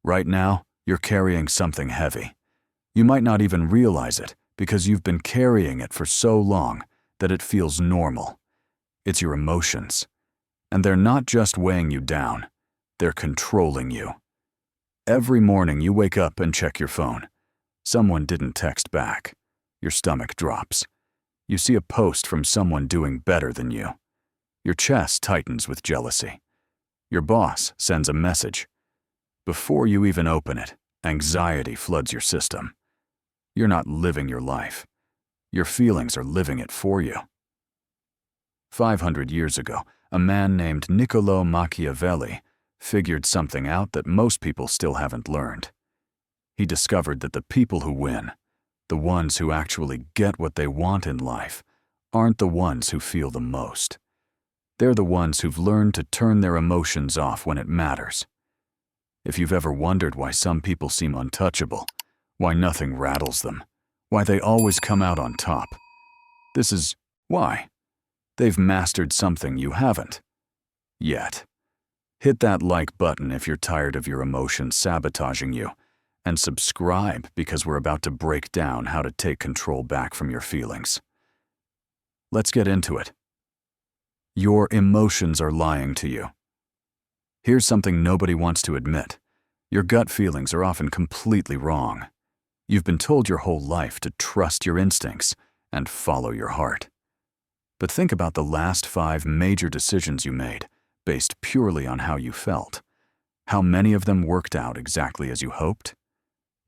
Right now, you're carrying something heavy. You might not even realize it because you've been carrying it for so long that it feels normal. It's your emotions. And they're not just weighing you down, they're controlling you. Every morning you wake up and check your phone. Someone didn't text back. Your stomach drops. You see a post from someone doing better than you. Your chest tightens with jealousy. Your boss sends a message. Before you even open it, anxiety floods your system. You're not living your life. Your feelings are living it for you. 500 years ago, a man named Niccolo Machiavelli figured something out that most people still haven't learned. He discovered that the people who win, the ones who actually get what they want in life, aren't the ones who feel the most. They're the ones who've learned to turn their emotions off when it matters. If you've ever wondered why some people seem untouchable, why nothing rattles them, why they always come out on top, this is why. They've mastered something you haven't. Yet. Hit that like button if you're tired of your emotions sabotaging you, and subscribe because we're about to break down how to take control back from your feelings. Let's get into it. Your emotions are lying to you. Here's something nobody wants to admit. Your gut feelings are often completely wrong. You've been told your whole life to trust your instincts and follow your heart. But think about the last 5 major decisions you made, based purely on how you felt. How many of them worked out exactly as you hoped?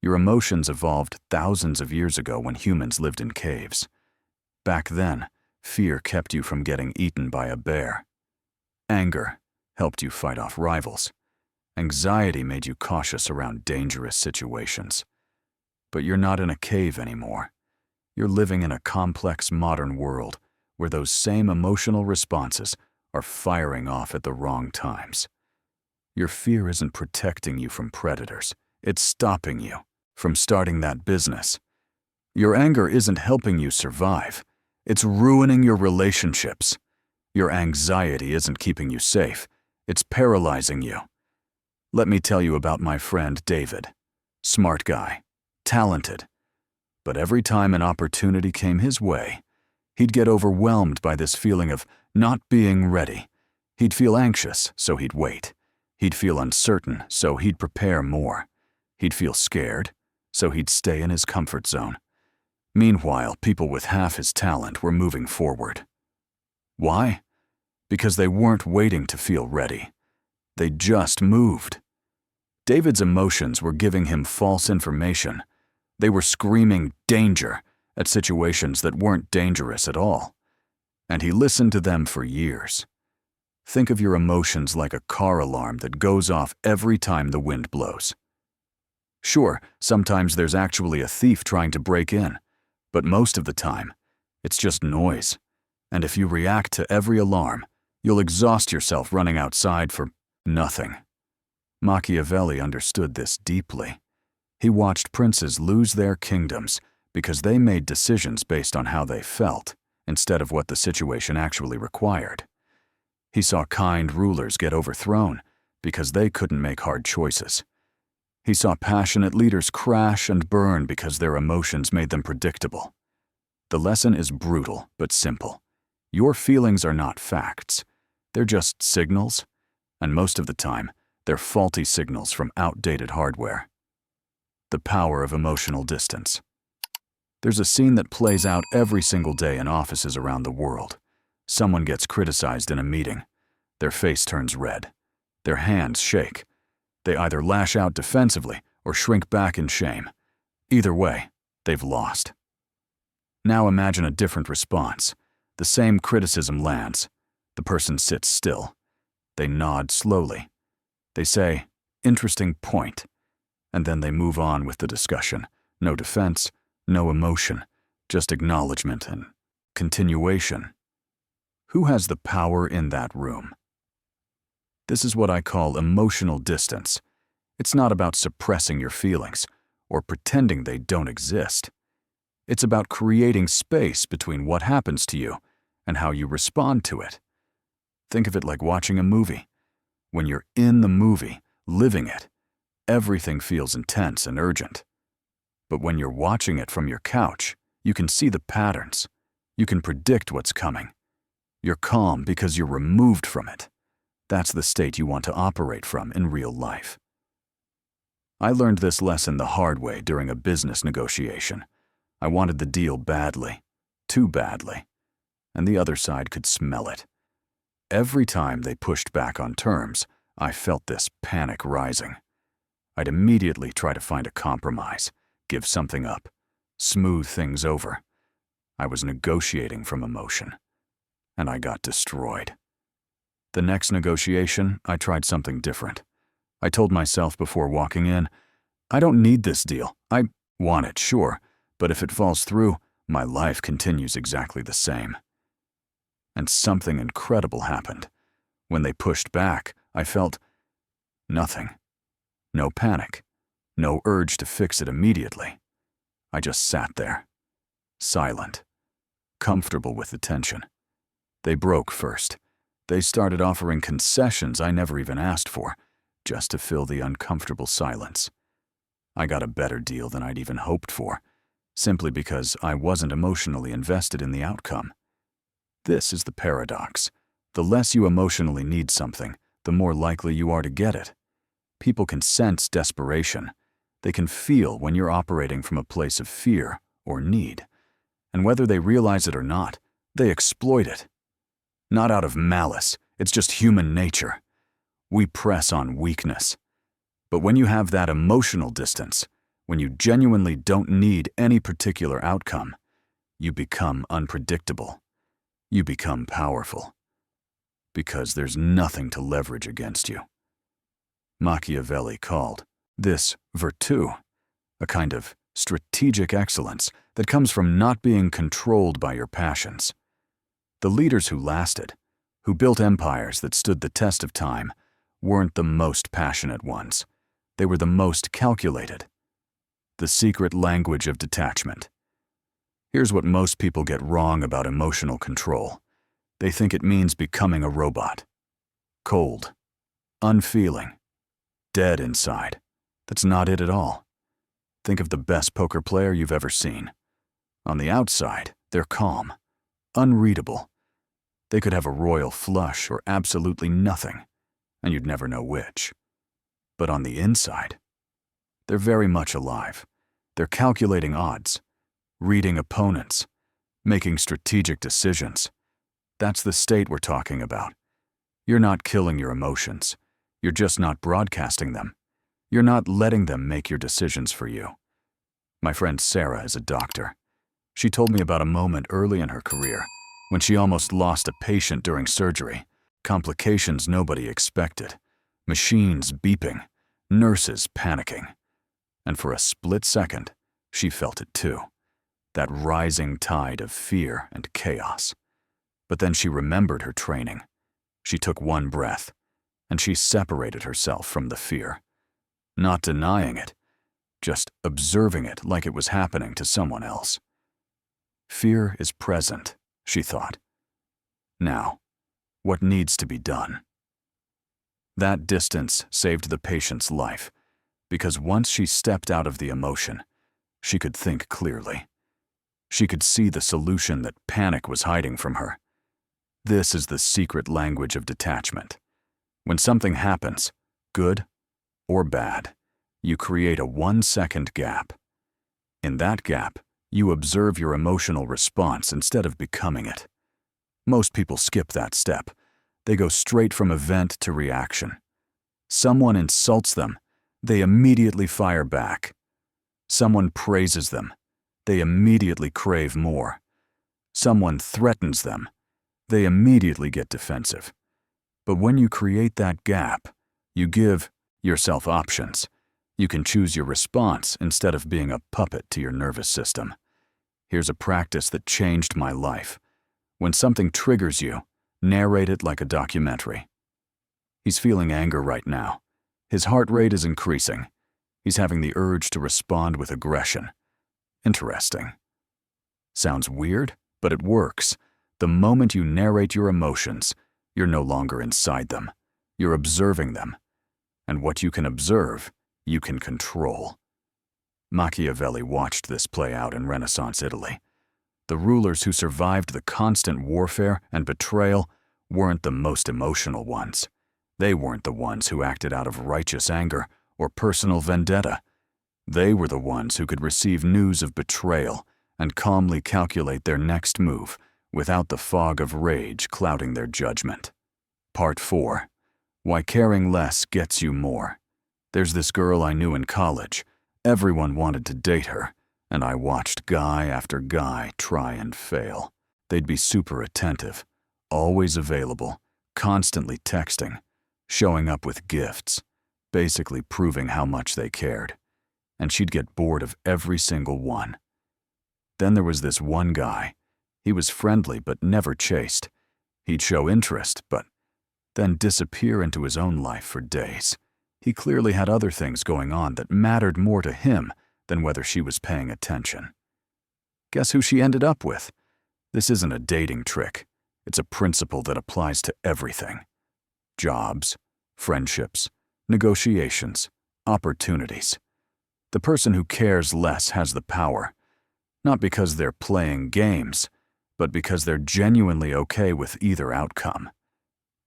Your emotions evolved thousands of years ago when humans lived in caves. Back then, fear kept you from getting eaten by a bear. Anger helped you fight off rivals. Anxiety made you cautious around dangerous situations. But you're not in a cave anymore. You're living in a complex modern world where those same emotional responses are firing off at the wrong times. Your fear isn't protecting you from predators. It's stopping you from starting that business. Your anger isn't helping you survive. It's ruining your relationships. Your anxiety isn't keeping you safe. It's paralyzing you. Let me tell you about my friend David. Smart guy, talented. But every time an opportunity came his way, he'd get overwhelmed by this feeling of not being ready. He'd feel anxious, so he'd wait. He'd feel uncertain, so he'd prepare more. He'd feel scared, so he'd stay in his comfort zone. Meanwhile, people with half his talent were moving forward. Why? Because they weren't waiting to feel ready. They just moved. David's emotions were giving him false information. They were screaming danger at situations that weren't dangerous at all. And he listened to them for years. Think of your emotions like a car alarm that goes off every time the wind blows. Sure, sometimes there's actually a thief trying to break in, but most of the time, it's just noise. And if you react to every alarm, you'll exhaust yourself running outside for nothing. Machiavelli understood this deeply. He watched princes lose their kingdoms because they made decisions based on how they felt, instead of what the situation actually required. He saw kind rulers get overthrown because they couldn't make hard choices. He saw passionate leaders crash and burn because their emotions made them predictable. The lesson is brutal but simple. Your feelings are not facts. They're just signals, and most of the time, they're faulty signals from outdated hardware. The power of emotional distance. There's a scene that plays out every single day in offices around the world. Someone gets criticized in a meeting. Their face turns red. Their hands shake. They either lash out defensively or shrink back in shame. Either way, they've lost. Now imagine a different response. The same criticism lands. The person sits still. They nod slowly. They say, "Interesting point," and then they move on with the discussion. No defense, no emotion, just acknowledgement and continuation. Who has the power in that room? This is what I call emotional distance. It's not about suppressing your feelings or pretending they don't exist. It's about creating space between what happens to you and how you respond to it. Think of it like watching a movie. When you're in the movie, living it, everything feels intense and urgent. But when you're watching it from your couch, you can see the patterns. You can predict what's coming. You're calm because you're removed from it. That's the state you want to operate from in real life. I learned this lesson the hard way during a business negotiation. I wanted the deal badly, too badly, and the other side could smell it. Every time they pushed back on terms, I felt this panic rising. I'd immediately try to find a compromise, give something up, smooth things over. I was negotiating from emotion, and I got destroyed. The next negotiation, I tried something different. I told myself before walking in, I don't need this deal. I want it, sure, but if it falls through, my life continues exactly the same. And something incredible happened. When they pushed back, I felt nothing. No panic. No urge to fix it immediately. I just sat there, silent, comfortable with the tension. They broke first. They started offering concessions I never even asked for, just to fill the uncomfortable silence. I got a better deal than I'd even hoped for, simply because I wasn't emotionally invested in the outcome. This is the paradox. The less you emotionally need something, the more likely you are to get it. People can sense desperation. They can feel when you're operating from a place of fear or need. And whether they realize it or not, they exploit it. Not out of malice, it's just human nature. We press on weakness. But when you have that emotional distance, when you genuinely don't need any particular outcome, you become unpredictable. You become powerful. Because there's nothing to leverage against you. Machiavelli called this virtù, a kind of strategic excellence that comes from not being controlled by your passions. The leaders who lasted, who built empires that stood the test of time, weren't the most passionate ones. They were the most calculated. The secret language of detachment. Here's what most people get wrong about emotional control. They think it means becoming a robot. Cold, unfeeling, dead inside. That's not it at all. Think of the best poker player you've ever seen. On the outside, they're calm, unreadable. They could have a royal flush or absolutely nothing, and you'd never know which. But on the inside, they're very much alive. They're calculating odds, reading opponents, making strategic decisions. That's the state we're talking about. You're not killing your emotions. You're just not broadcasting them. You're not letting them make your decisions for you. My friend Sarah is a doctor. She told me about a moment early in her career when she almost lost a patient during surgery. Complications nobody expected. Machines beeping. Nurses panicking. And for a split second, she felt it too. That rising tide of fear and chaos. But then she remembered her training. She took one breath, and she separated herself from the fear. Not denying it, just observing it like it was happening to someone else. Fear is present, she thought. Now, what needs to be done? That distance saved the patient's life, because once she stepped out of the emotion, she could think clearly. She could see the solution that panic was hiding from her. This is the secret language of detachment. When something happens, good or bad, you create a 1-second gap. In that gap, you observe your emotional response instead of becoming it. Most people skip that step. They go straight from event to reaction. Someone insults them, they immediately fire back. Someone praises them, they immediately crave more. Someone threatens them, they immediately get defensive. But when you create that gap, you give yourself options. You can choose your response instead of being a puppet to your nervous system. Here's a practice that changed my life. When something triggers you, narrate it like a documentary. He's feeling anger right now. His heart rate is increasing. He's having the urge to respond with aggression. Interesting. Sounds weird, but it works. The moment you narrate your emotions, you're no longer inside them. You're observing them. And what you can observe you can control. Machiavelli watched this play out in Renaissance Italy. The rulers who survived the constant warfare and betrayal weren't the most emotional ones. They weren't the ones who acted out of righteous anger or personal vendetta. They were the ones who could receive news of betrayal and calmly calculate their next move without the fog of rage clouding their judgment. Part 4. Why caring less gets you more. There's this girl I knew in college. Everyone wanted to date her, and I watched guy after guy try and fail. They'd be super attentive, always available, constantly texting, showing up with gifts, basically proving how much they cared. And she'd get bored of every single one. Then there was this one guy. He was friendly but never chased. He'd show interest, but then disappear into his own life for days. He clearly had other things going on that mattered more to him than whether she was paying attention. Guess who she ended up with? This isn't a dating trick. It's a principle that applies to everything. Jobs, friendships, negotiations, opportunities. The person who cares less has the power, not because they're playing games, but because they're genuinely okay with either outcome.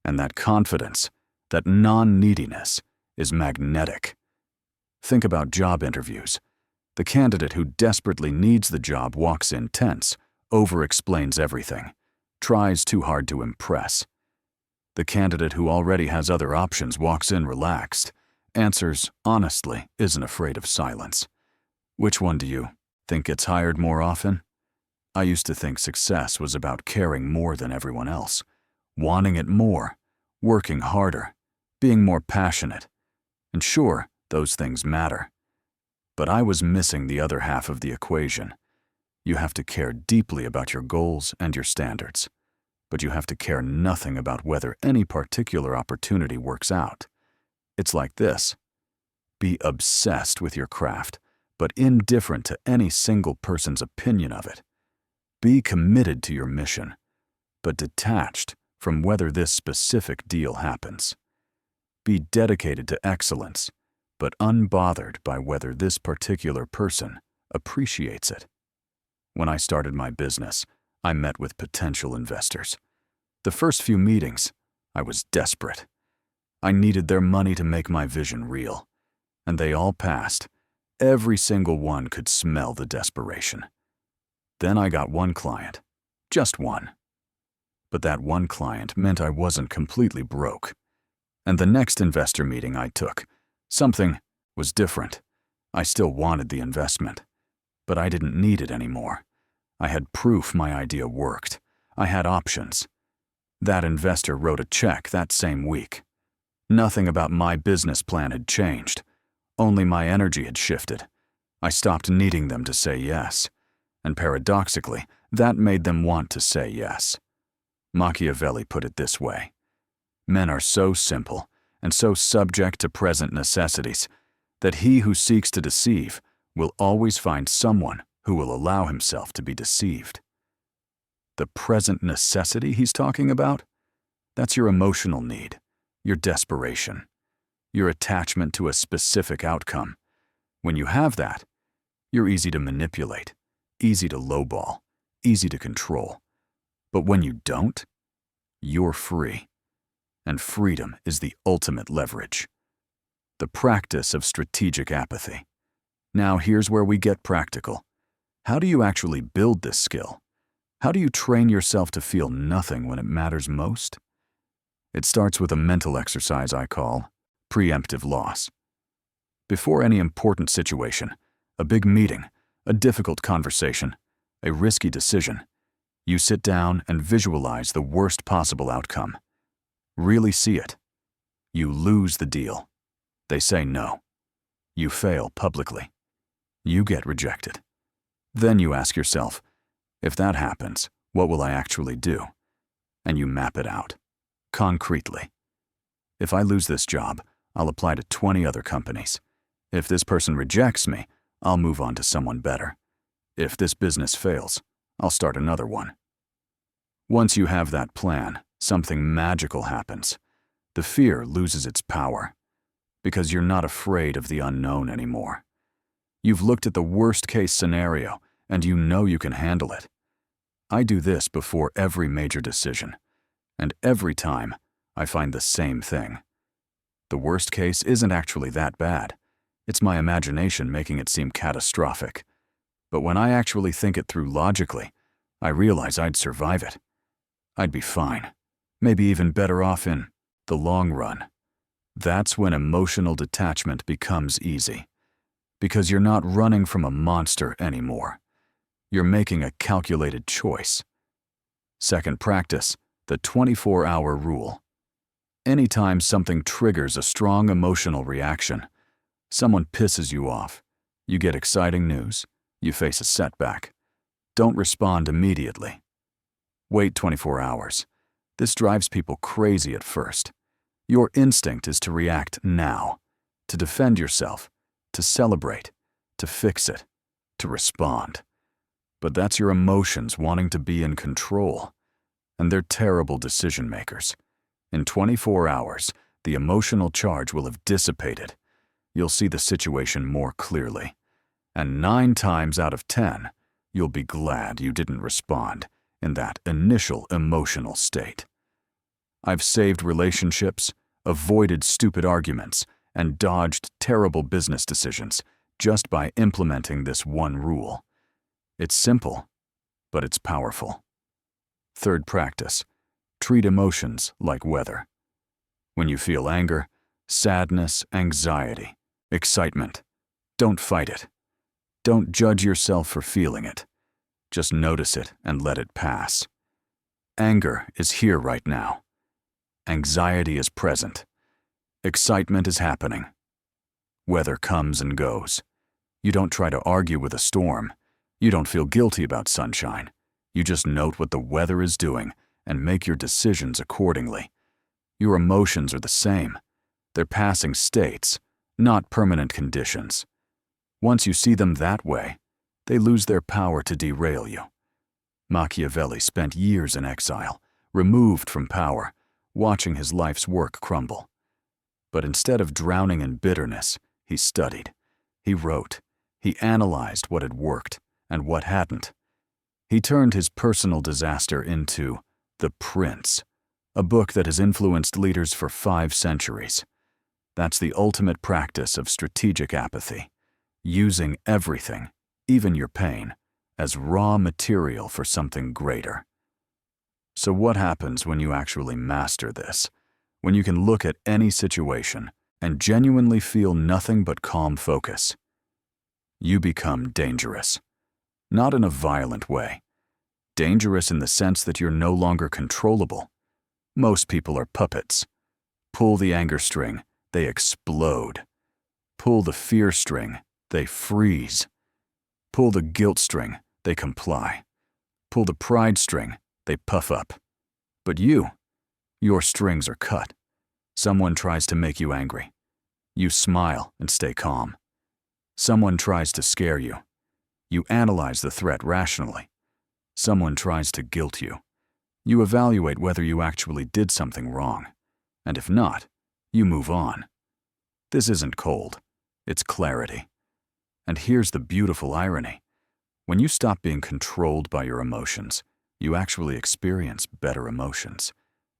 And that confidence, that non-neediness, is magnetic. Think about job interviews. The candidate who desperately needs the job walks in tense, over-explains everything, tries too hard to impress. The candidate who already has other options walks in relaxed, answers honestly, isn't afraid of silence. Which one do you think gets hired more often? I used to think success was about caring more than everyone else, wanting it more, working harder, being more passionate. And sure, those things matter. But I was missing the other half of the equation. You have to care deeply about your goals and your standards, but you have to care nothing about whether any particular opportunity works out. It's like this. Be obsessed with your craft, but indifferent to any single person's opinion of it. Be committed to your mission, but detached from whether this specific deal happens. Be dedicated to excellence, but unbothered by whether this particular person appreciates it. When I started my business, I met with potential investors. The first few meetings, I was desperate. I needed their money to make my vision real, and they all passed. Every single one could smell the desperation. Then I got one client, just one. But that one client meant I wasn't completely broke. And the next investor meeting I took, something was different. I still wanted the investment, but I didn't need it anymore. I had proof my idea worked. I had options. That investor wrote a check that same week. Nothing about my business plan had changed. Only my energy had shifted. I stopped needing them to say yes. And paradoxically, that made them want to say yes. Machiavelli put it this way. Men are so simple and so subject to present necessities that he who seeks to deceive will always find someone who will allow himself to be deceived. The present necessity he's talking about? That's your emotional need, your desperation, your attachment to a specific outcome. When you have that, you're easy to manipulate, easy to lowball, easy to control. But when you don't, you're free. And freedom is the ultimate leverage. The practice of strategic apathy. Now here's where we get practical. How do you actually build this skill? How do you train yourself to feel nothing when it matters most? It starts with a mental exercise I call preemptive loss. Before any important situation, a big meeting, a difficult conversation, a risky decision, you sit down and visualize the worst possible outcome. Really see it. You lose the deal. They say no. You fail publicly. You get rejected. Then you ask yourself, if that happens, what will I actually do? And you map it out, concretely. If I lose this job, I'll apply to 20 other companies. If this person rejects me, I'll move on to someone better. If this business fails, I'll start another one. Once you have that plan, something magical happens. The fear loses its power. because you're not afraid of the unknown anymore. You've looked at the worst-case scenario, and you know you can handle it. I do this before every major decision, and every time I find the same thing. The worst case isn't actually that bad. It's my imagination making it seem catastrophic. But when I actually think it through logically, I realize I'd survive it. I'd be fine, maybe even better off in the long run. That's when emotional detachment becomes easy, because you're not running from a monster anymore. You're making a calculated choice. Second practice, the 24-hour rule. Anytime something triggers a strong emotional reaction, someone pisses you off, you get exciting news, you face a setback, don't respond immediately. Wait 24 hours. This drives people crazy at first. Your instinct is to react now, to defend yourself, to celebrate, to fix it, to respond. But that's your emotions wanting to be in control, and they're terrible decision makers. In 24 hours, the emotional charge will have dissipated. You'll see the situation more clearly. And 9 times out of 10, you'll be glad you didn't respond in that initial emotional state. I've saved relationships, avoided stupid arguments, and dodged terrible business decisions just by implementing this one rule. It's simple, but it's powerful. Third practice, treat emotions like weather. When you feel anger, sadness, anxiety, excitement, don't fight it. Don't judge yourself for feeling it. Just notice it and let it pass. Anger is here right now. Anxiety is present. Excitement is happening. Weather comes and goes. You don't try to argue with a storm. You don't feel guilty about sunshine. You just note what the weather is doing and make your decisions accordingly. Your emotions are the same. They're passing states, not permanent conditions. Once you see them that way, they lose their power to derail you. Machiavelli spent years in exile, removed from power, watching his life's work crumble. But instead of drowning in bitterness, he studied. He wrote. He analyzed what had worked and what hadn't. He turned his personal disaster into The Prince, a book that has influenced leaders for 5 centuries. That's the ultimate practice of strategic apathy, using everything, even your pain, as raw material for something greater. So what happens when you actually master this? When you can look at any situation and genuinely feel nothing but calm focus? You become dangerous. Not in a violent way. Dangerous in the sense that you're no longer controllable. Most people are puppets. Pull the anger string, they explode. Pull the fear string, they freeze. Pull the guilt string, they comply. Pull the pride string, they puff up. But your strings are cut. Someone tries to make you angry. You smile and stay calm. Someone tries to scare you. You analyze the threat rationally. Someone tries to guilt you. You evaluate whether you actually did something wrong. And if not, you move on. This isn't cold. It's clarity. And here's the beautiful irony. When you stop being controlled by your emotions, you actually experience better emotions.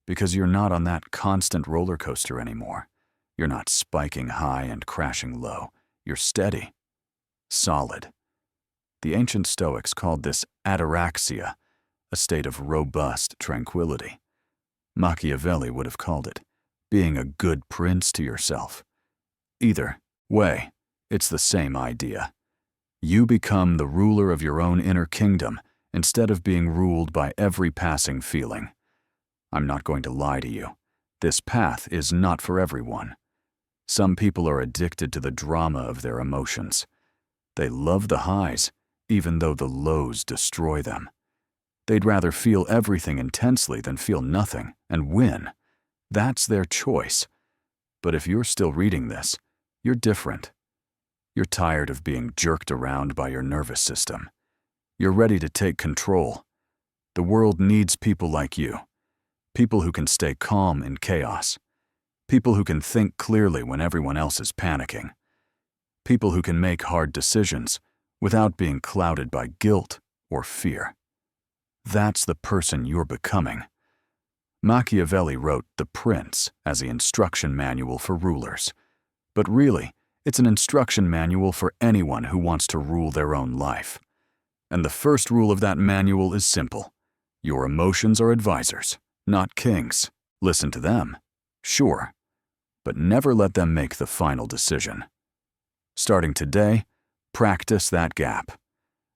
Because you're not on that constant roller coaster anymore. You're not spiking high and crashing low. You're steady. Solid. The ancient Stoics called this ataraxia, a state of robust tranquility. Machiavelli would have called it being a good prince to yourself. Either way, it's the same idea. You become the ruler of your own inner kingdom instead of being ruled by every passing feeling. I'm not going to lie to you. This path is not for everyone. Some people are addicted to the drama of their emotions. They love the highs, even though the lows destroy them. They'd rather feel everything intensely than feel nothing and win. That's their choice. But if you're still reading this, you're different. You're tired of being jerked around by your nervous system. You're ready to take control. The world needs people like you. People who can stay calm in chaos. People who can think clearly when everyone else is panicking. People who can make hard decisions without being clouded by guilt or fear. That's the person you're becoming. Machiavelli wrote The Prince as the instruction manual for rulers. But really, it's an instruction manual for anyone who wants to rule their own life. And the first rule of that manual is simple. Your emotions are advisors, not kings. Listen to them, sure, but never let them make the final decision. Starting today, practice that gap.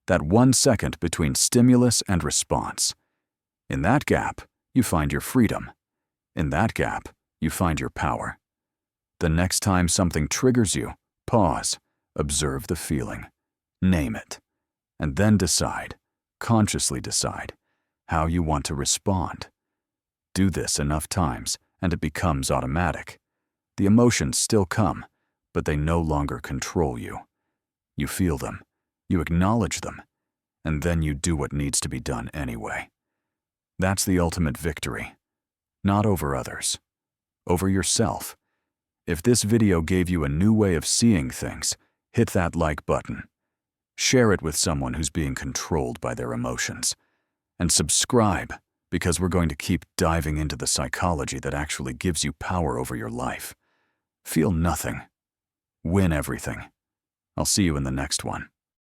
That 1 second between stimulus and response. In that gap, you find your freedom. In that gap, you find your power. The next time something triggers you, pause, observe the feeling, name it, and then decide, consciously decide, how you want to respond. Do this enough times, and it becomes automatic. The emotions still come, but they no longer control you. You feel them, you acknowledge them, and then you do what needs to be done anyway. That's the ultimate victory. Not over others, over yourself. If this video gave you a new way of seeing things, hit that like button. Share it with someone who's being controlled by their emotions. And subscribe, because we're going to keep diving into the psychology that actually gives you power over your life. Feel nothing. Win everything. I'll see you in the next one.